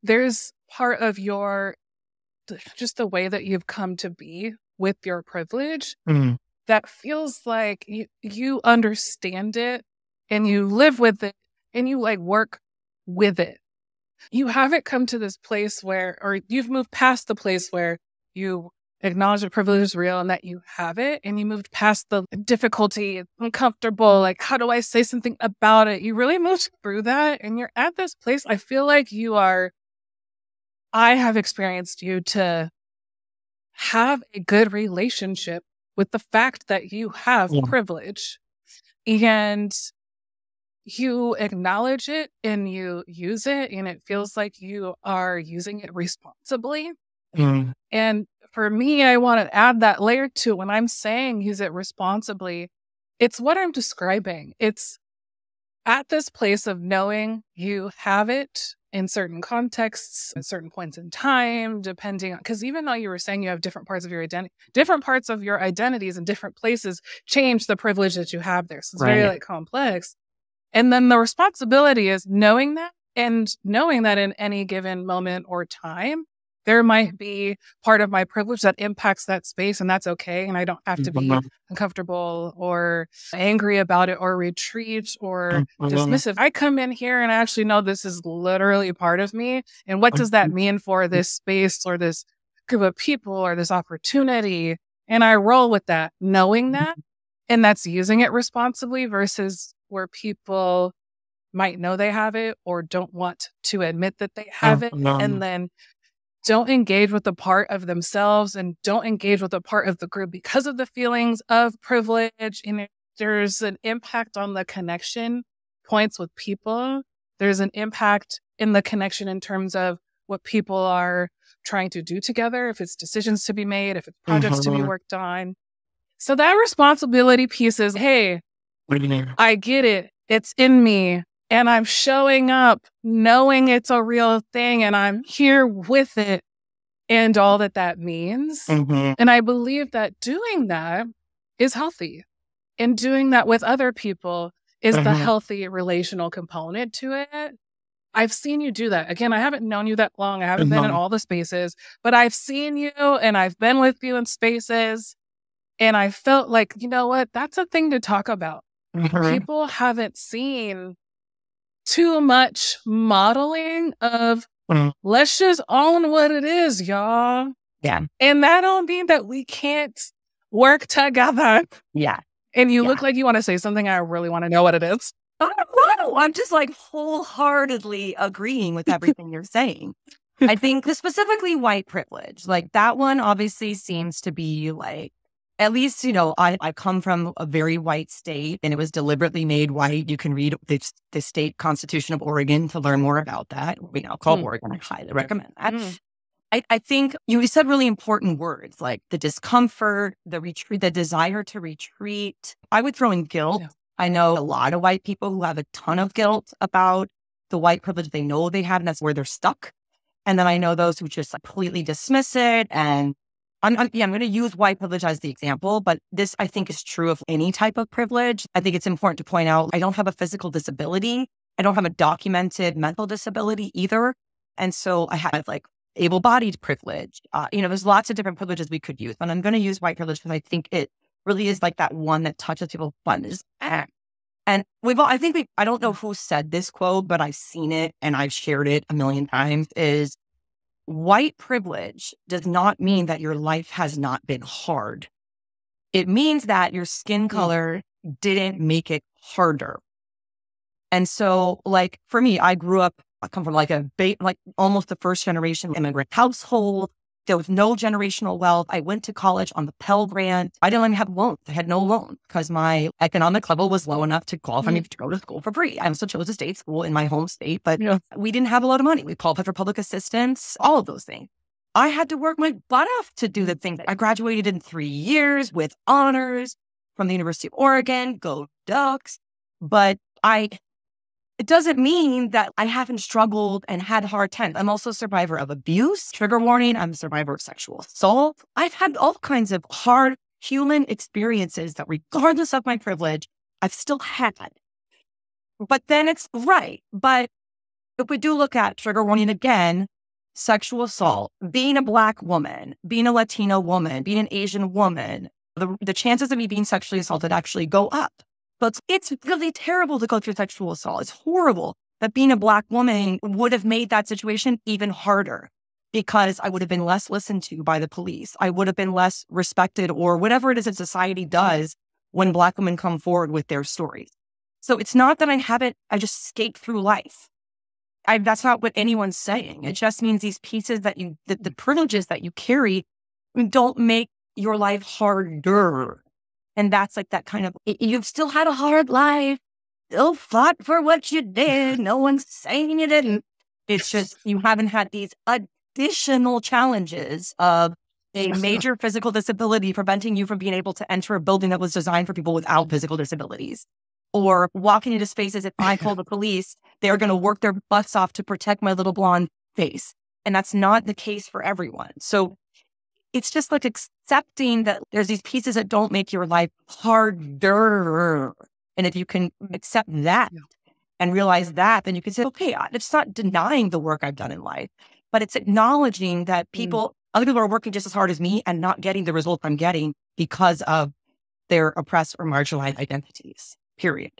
there's part of just the way that you've come to be with your privilege that feels like you understand it and you live with it and you like work with it. You haven't come to this place or you've moved past the place where you acknowledge that privilege is real and that you have it, and you moved past the difficulty, uncomfortable, like, how do I say something about it? You really moved through that, and you're at this place. I feel like I have experienced you to have a good relationship with the fact that you have privilege, and you acknowledge it and you use it, and it feels like you are using it responsibly. And for me, I want to add that layer to when I'm saying use it responsibly. It's what I'm describing. It's at this place of knowing you have it in certain contexts, at certain points in time, depending on, because even though you were saying you have different parts of your identity, different parts of your identities in different places change the privilege that you have there. So it's very like complex. And then the responsibility is knowing that, and knowing that in any given moment or time, there might be part of my privilege that impacts that space, and that's okay. And I don't have to be uncomfortable or angry about it or retreat or dismissive. I come in here and I actually know this is literally part of me. And what does that mean for this space or this group of people or this opportunity? And I roll with that, knowing that, and that's using it responsibly versus where people might know they have it or don't want to admit that they have it, and then don't engage with the part of themselves and don't engage with the part of the group because of the feelings of privilege. And there's an impact on the connection points with people. There's an impact in the connection in terms of what people are trying to do together, if it's decisions to be made, if it's projects to be worked on. So that responsibility piece is, hey, I get it. It's in me. And I'm showing up knowing it's a real thing, and I'm here with it and all that means. And I believe that doing that is healthy, and doing that with other people is the healthy relational component to it. I've seen you do that. Again, I haven't known you that long. I haven't been in all the spaces, but I've seen you and I've been with you in spaces, and I felt like, you know what? That's a thing to talk about. People haven't seen too much modeling of let's just own what it is, y'all. Yeah. And that don't mean that we can't work together. Yeah. And you look like you want to say something. I really want to know what it is. I'm just like wholeheartely agreeing with everything you're saying. I think specifically white privilege, like that one obviously seems to be like, at least, you know, I come from a very white state, and it was deliberately made white. You can read the state constitution of Oregon to learn more about that. We now call Oregon. I highly recommend that. I think you said really important words like the discomfort, the retreat, the desire to retreat. I would throw in guilt. Yeah. I know a lot of white people who have a ton of guilt about the white privilege they know they have, and that's where they're stuck. And then I know those who just completely dismiss it. And I'm going to use white privilege as the example, but this I think is true of any type of privilege. I think it's important to point out, I don't have a physical disability. I don't have a documented mental disability either. And so I have like able-bodied privilege. There's lots of different privileges we could use, but I'm going to use white privilege because I think it really is like that one that touches people's buttons. And I don't know who said this quote, but I've seen it and I've shared it a million times, is white privilege does not mean that your life has not been hard. It means that your skin color didn't make it harder. And so, like, for me, I come from like almost the first generation immigrant household. There was no generational wealth. I went to college on the Pell Grant. I didn't even have loans. I had no loan because my economic level was low enough to qualify me to go to school for free. I also chose a state school in my home state, but we didn't have a lot of money. We qualified for public assistance, all of those things. I had to work my butt off to do the thing. I graduated in 3 years with honors from the University of Oregon. Go Ducks. But it doesn't mean that I haven't struggled and had hard times. I'm also a survivor of abuse. Trigger warning, I'm a survivor of sexual assault. I've had all kinds of hard human experiences that, regardless of my privilege, I've still had. But then it's right. But if we do look at trigger warning again, sexual assault, being a Black woman, being a Latino woman, being an Asian woman, the chances of me being sexually assaulted actually go up. But it's really terrible to go through sexual assault. It's horrible that being a Black woman would have made that situation even harder because I would have been less listened to by the police. I would have been less respected, or whatever it is that society does when Black women come forward with their stories. So it's not that I just skate through life. That's not what anyone's saying. It just means these pieces that the privileges that you carry don't make your life harder. And that's like that kind of, you've still had a hard life, still fought for what you did. No one's saying you didn't. It's just, you haven't had these additional challenges of a major physical disability preventing you from being able to enter a building that was designed for people without physical disabilities. Or walking into spaces, if I call the police, they're going to work their butts off to protect my little blonde face. And that's not the case for everyone. So it's just like accepting that there's these pieces that don't make your life harder. And if you can accept that and realize that, then you can say, okay, it's not denying the work I've done in life, but it's acknowledging that other people are working just as hard as me and not getting the result I'm getting because of their oppressed or marginalized identities. Period.